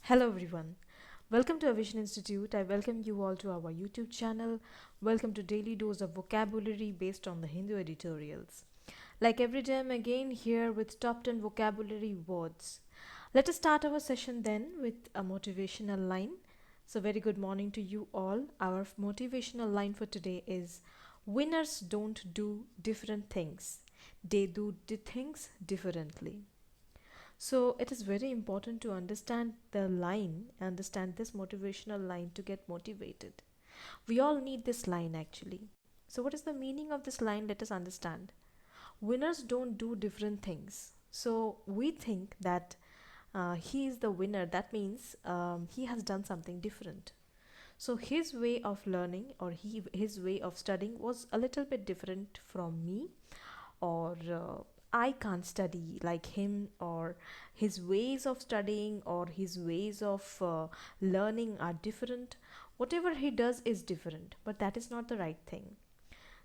Hello everyone. Welcome to Avision Institute. I welcome you all to our YouTube channel. Welcome to Daily Dose of Vocabulary based on the Hindu editorials. Like every day I'm again here with top 10 vocabulary words. Let us start our session then with a motivational line. So very good morning to you all. Our motivational line for today is winners don't do different things. They do things differently. So it is very important to understand the line, understand this motivational line to get motivated. We all need this line actually. So what is the meaning of this line? Let us understand. Winners don't do different things. So we think that he is the winner. That means he has done something different. So his way of learning or his way of studying was a little bit different from me, or I can't study like him, or his ways of studying or his ways of learning are different. Whatever he does is different, but that is not the right thing.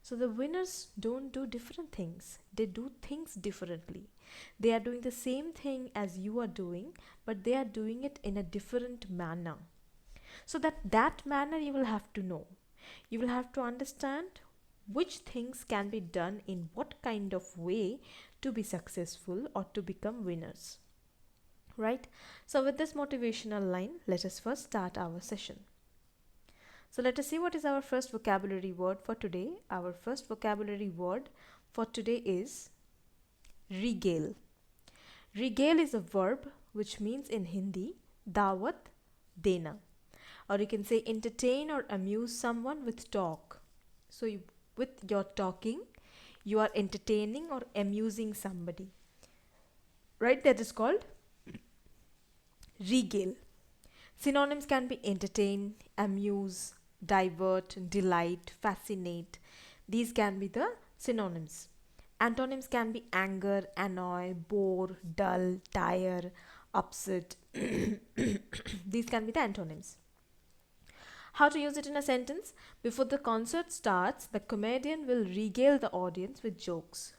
So the winners don't do different things, they do things differently. They are doing the same thing as you are doing, but they are doing it in a different manner. So that manner you will have to know. You will have to understand which things can be done in what kind of way to be successful or to become winners. Right? So with this motivational line, let us first start our session. So let us see what is our first vocabulary word for today. Our first vocabulary word for today is regale. Regale is a verb which means in Hindi dawat dena, or you can say entertain or amuse someone with talk. So with your talking, you are entertaining or amusing somebody, right? That is called regale. Synonyms can be entertain, amuse, divert, delight, fascinate. These can be the synonyms. Antonyms can be anger, annoy, bore, dull, tire, upset. These can be the antonyms. How to use it in a sentence? Before the concert starts, the comedian will regale the audience with jokes.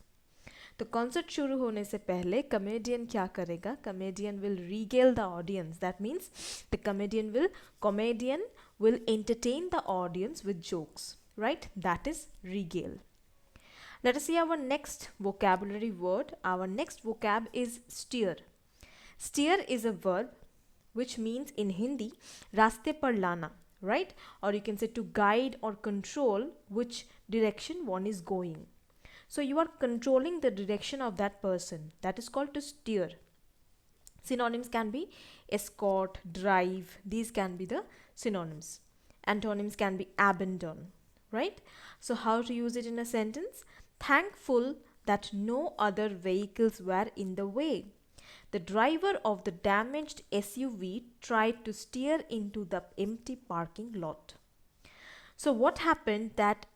तो concert शुरू होने से पहले comedian क्या करेगा? Comedian will regale the audience. That means the comedian will entertain the audience with jokes, right? That is regale. Let us see our next vocabulary word. Our next vocab is steer. Steer is a verb which means in Hindi रास्ते पर लाना, right? Or you can say to guide or control which direction one is going. So you are controlling the direction of that person. That is called to steer. Synonyms can be escort, drive. These can be the synonyms. Antonyms can be abandon, right? So how to use it in a sentence? Thankful that no other vehicles were in the way. The driver of the damaged SUV tried to steer into the empty parking lot. So what happened that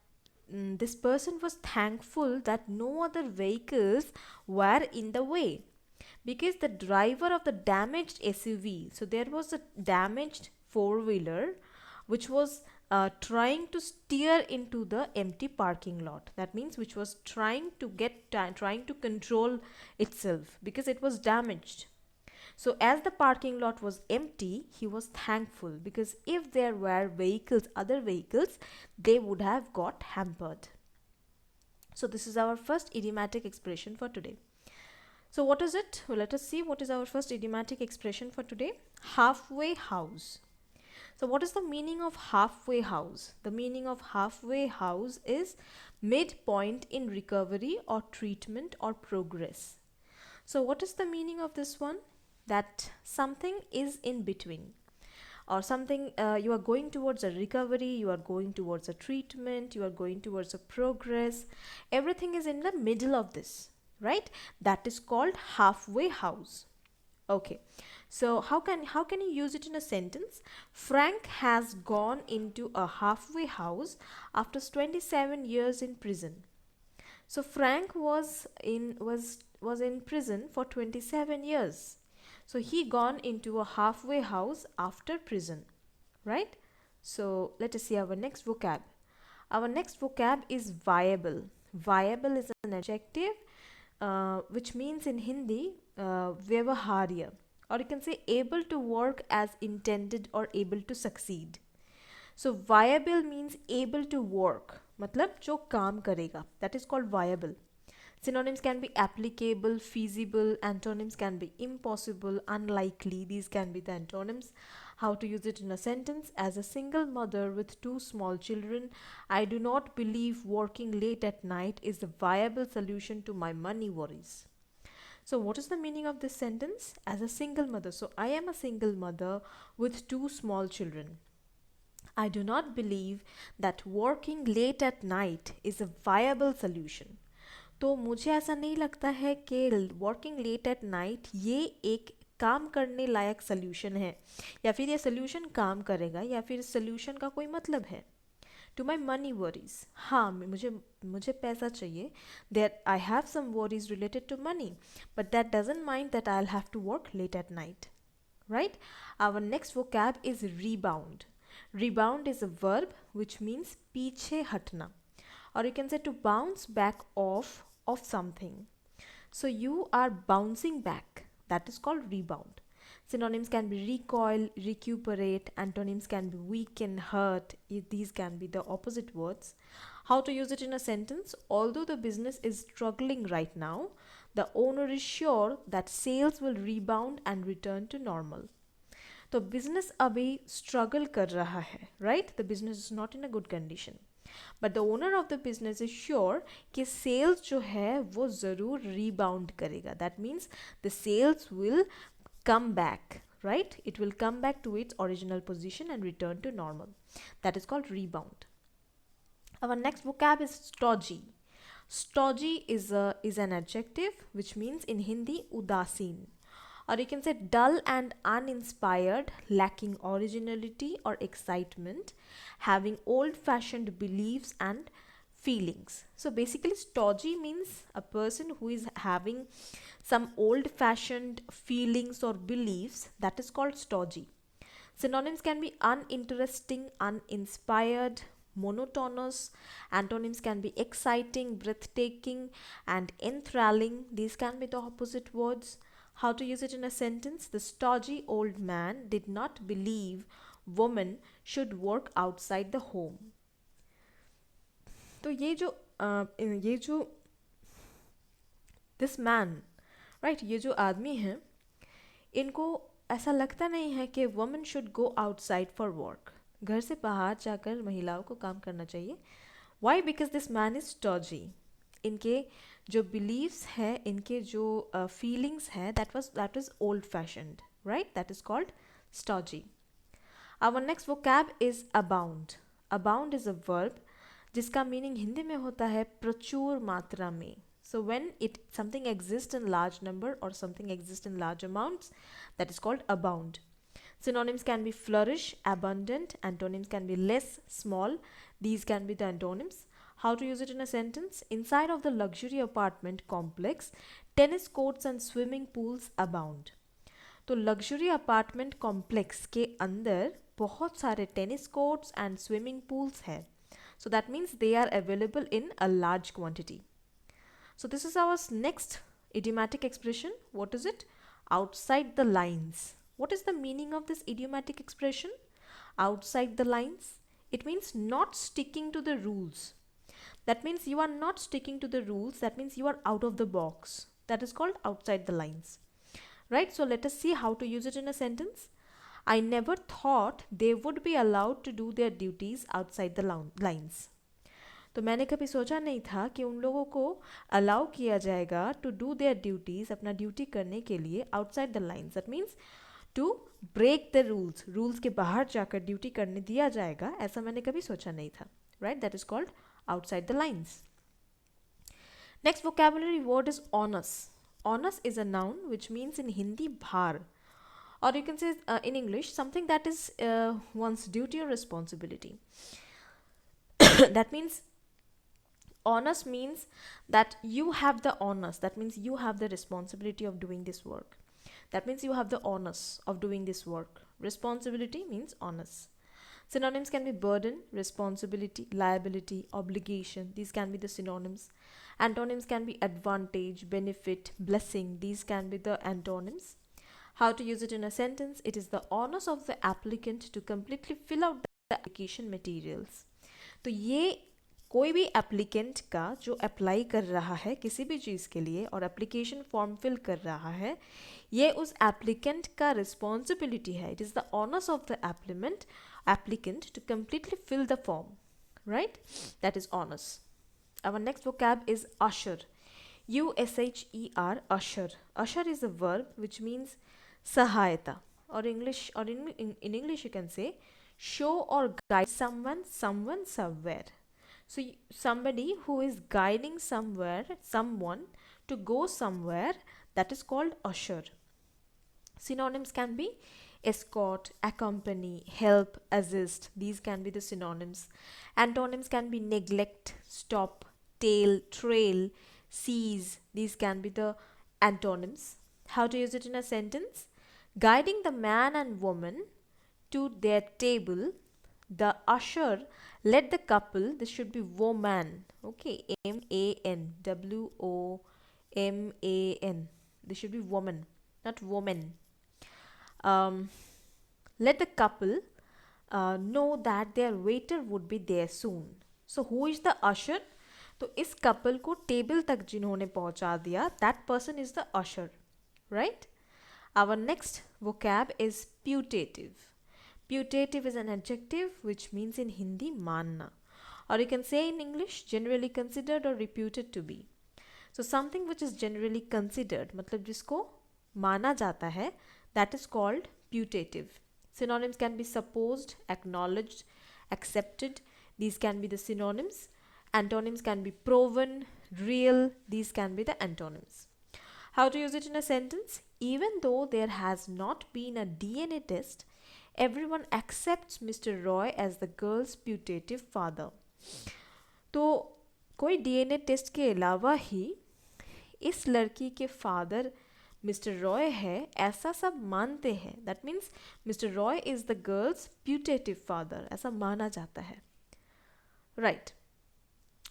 this person was thankful that no other vehicles were in the way, because the driver of the damaged SUV, so there was a damaged four-wheeler which was trying to steer into the empty parking lot. That means which was trying to control itself because it was damaged. So as the parking lot was empty, he was thankful because if there were other vehicles, they would have got hampered. So this is our first idiomatic expression for today. So what is it? Well, let us see what is our first idiomatic expression for today. Halfway house. So what is the meaning of halfway house? The meaning of halfway house is midpoint in recovery or treatment or progress. So what is the meaning of this one? That something is in between, or something you are going towards a recovery, you are going towards a treatment, you are going towards a progress. Everything is in the middle of this, right? That is called halfway house. Okay, so how can you use it in a sentence? Frank has gone into a halfway house after 27 years in prison. So Frank was in prison for 27 years. So he gone into a halfway house after prison, right? So let us see our next vocab. Our next vocab is viable. Viable is an adjective which means in Hindi vyavaharya or you can say able to work as intended or able to succeed. So viable means able to work, मतलब जो काम करेगा, that is called viable. Synonyms can be applicable, feasible, antonyms can be impossible, unlikely. These can be the antonyms. How to use it in a sentence: as a single mother with two small children, I do not believe working late at night is a viable solution to my money worries. So what is the meaning of this sentence? As a single mother. So I am a single mother with two small children. I do not believe that working late at night is a viable solution. तो मुझे ऐसा नहीं लगता है कि working late at night ये एक काम करने लायक सोल्यूशन है, या फिर ये सोल्यूशन काम करेगा, या फिर सोल्यूशन का कोई मतलब है. टू माई मनी वरीज, हाँ मुझे पैसा चाहिए. There I have some worries related to money, but that doesn't mind that I will have to work late at night. Right. Our next vocab is rebound. Rebound is a verb which means पीछे हटना, or you can say to bounce back off of something. So you are bouncing back. That is called rebound. Synonyms can be recoil, recuperate. Antonyms can be weaken, hurt. These can be the opposite words. How to use it in a sentence? Although the business is struggling right now, the owner is sure that sales will rebound and return to normal. तो business अभी struggle कर रहा है, right. The business is not in a good condition, but the owner of the business is sure कि sales जो है वो ज़रूर रीबाउंड करेगा. That means the sales will come back, right? It will come back to its original position and return to normal. That is called rebound. Our next vocab is stodgy. Stodgy is an adjective which means in Hindi udasin, or you can say dull and uninspired, lacking originality or excitement, having old-fashioned beliefs and feelings. So basically stodgy means a person who is having some old-fashioned feelings or beliefs. That is called stodgy. Synonyms can be uninteresting, uninspired, monotonous. Antonyms can be exciting, breathtaking, and enthralling. These can be the opposite words. How to use it in a sentence? The stodgy old man did not believe women should work outside the home. तो ये जो this man, right, ये जो आदमी हैं, इनको ऐसा लगता नहीं है कि women should go outside for work. घर से बाहर जाकर महिलाओं को काम करना चाहिए. Why? Because this man is stodgy. इनके जो beliefs है, इनके जो feelings है, that was old fashioned, right? That is called stodgy. Our next vocab is abound. Abound is a verb जिसका meaning हिंदी में होता है प्रचुर मात्रा में. So when something exists in large number or something exists in large amounts, that is called abound. Synonyms can be flourish, abundant. Antonyms can be less, small. These can be the antonyms. How to use it in a sentence? Inside of the luxury apartment complex, tennis courts and swimming pools abound. तो luxury apartment complex के अंदर बहुत सारे tennis courts and swimming pools हैं. So that means they are available in a large quantity. So this is our next idiomatic expression. What is it? Outside the lines. What is the meaning of this idiomatic expression? Outside the lines. It means not sticking to the rules. That means you are not sticking to the rules. That means you are out of the box. That is called outside the lines. Right? So let us see how to use it in a sentence. I never thought they would be allowed to do their duties outside the lines. तो मैंने कभी सोचा नहीं था कि उन लोगों को अलाउ किया जाएगा टू डू देयर ड्यूटीज़, अपना ड्यूटी करने के लिए outside the lines. That means to break the rules, rules के बाहर जाकर ड्यूटी करने दिया जाएगा, ऐसा मैंने कभी सोचा नहीं था. Right? That is called outside the lines. Next vocabulary word is ons. Ons is a noun which means in Hindi भार, or you can say in English something that is one's duty or responsibility. That means onus means that you have the onus. That means you have the responsibility of doing this work. That means you have the onus of doing this work. Responsibility means onus. Synonyms can be burden, responsibility, liability, obligation. These can be the synonyms. Antonyms can be advantage, benefit, blessing. These can be the antonyms. How to use it in a sentence? It is the onus of the applicant to completely fill out the application materials. तो ये कोई भी applicant का जो apply कर रहा है किसी भी चीज़ के लिए और एप्लीकेशन फॉर्म फिल कर रहा है, ये उस एप्लीकेंट का रिस्पॉन्सिबिलिटी है. It is the honours of the applicant to completely fill the form, right? That is honors. Our next vocab is usher. U-S-H-E-R, usher. Usher is a verb which means sahayata, or in English you can say show or guide someone, somewhere. So somebody who is guiding someone to go somewhere, that is called usher. Synonyms can be escort, accompany, help, assist. These can be the synonyms. Antonyms can be neglect, stop, tail, trail, seize. These can be the antonyms. How to use it in a sentence? Guiding the man and woman to their table, the usher led the couple. This should be woman. Okay, M-A-N, W-O-M-A-N. This should be woman, not woman. Let the couple know that their waiter would be there soon. So who is the usher? तो इस couple को table तक जिन्होंने पहुंचा दिया, that person is the usher, right? Our next vocab is putative. Putative is an adjective which means in Hindi manna, or you can say in English generally considered or reputed to be. So something which is generally considered, मतलब जिसको माना जाता है, that is called putative. Synonyms can be supposed, acknowledged, accepted. These can be the synonyms. Antonyms can be proven, real. These can be the antonyms. How to use it in a sentence? Even though there has not been a DNA test, everyone accepts Mr. Roy as the girl's putative father. तो कोई DNA test के अलावा ही इस लड़की के father mister Roy है ऐसा सब मानते हैं. That means mister Roy is the girls putative father, ऐसा माना जाता है. Right,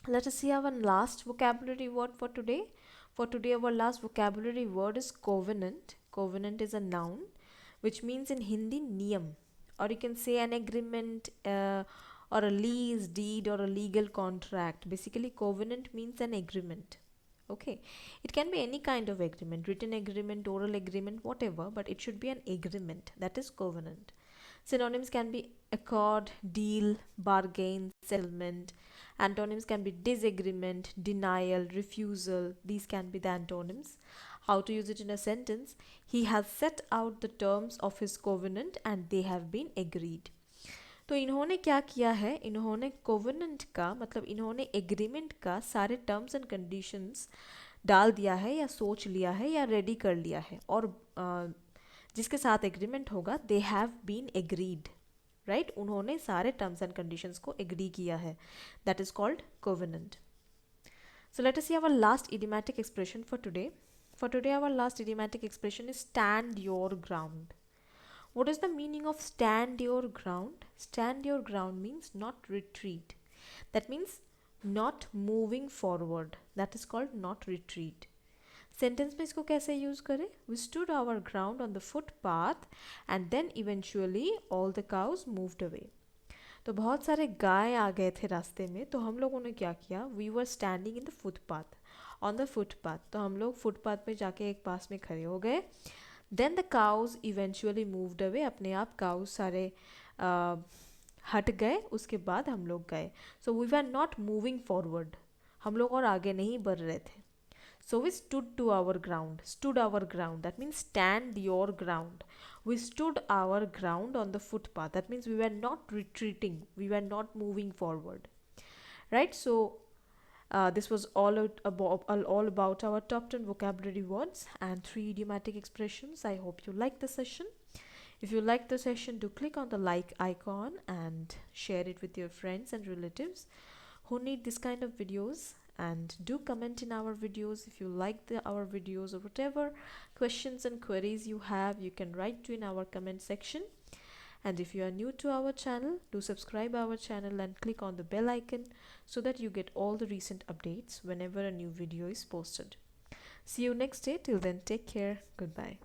let us see our last vocabulary word for today. For today our last vocabulary word is covenant. Covenant is a noun which means in Hindi niyam, or you can say an agreement or a lease, deed, or a legal contract. Basically covenant means an agreement. Okay, it can be any kind of agreement, written agreement, oral agreement, whatever, but it should be an agreement. That is covenant. Synonyms can be accord, deal, bargain, settlement. Antonyms can be disagreement, denial, refusal. These can be the antonyms. How to use it in a sentence? He has set out the terms of his covenant and they have been agreed. तो इन्होंने क्या किया है? इन्होंने covenant का मतलब इन्होंने agreement का सारे टर्म्स एंड कंडीशंस डाल दिया है या सोच लिया है या रेडी कर लिया है, और जिसके साथ एग्रीमेंट होगा they have been agreed, right? उन्होंने सारे टर्म्स एंड कंडीशंस को एग्री किया है. That is called covenant. So let us see our last idiomatic expression for today. For today our last idiomatic expression is stand your ground. What is the meaning of stand your ground? Stand your ground means not retreat. That means not moving forward. That is called not retreat. Sentence में इसको कैसे use करें? We stood our ground on the footpath and then eventually all the cows moved away. तो बहुत सारे गाय आ गए थे रास्ते में, तो हम लोगों ने क्या किया? We were standing in the footpath. On the footpath. तो हम लोग फुटपाथ पे जाके एक पास में खड़े हो गए. Then the cows eventually moved away. अपने आप cows सारे हट गए. उसके बाद हम लोग गए. So we were not moving forward. हम लोग और आगे नहीं बढ़ रहे थे. So we stood to our ground. Stood our ground. That means stand your ground. We stood our ground on the footpath. That means we were not retreating. We were not moving forward. Right? So this was all about our top 10 vocabulary words and 3 idiomatic expressions. I hope you liked the session. If you liked the session, do click on the like icon and share it with your friends and relatives who need this kind of videos, and do comment in our videos if you like our videos, or whatever questions and queries you have, you can write to in our comment section. And if you are new to our channel, do subscribe our channel and click on the bell icon so that you get all the recent updates whenever a new video is posted. See you next day. Till then, take care. Goodbye.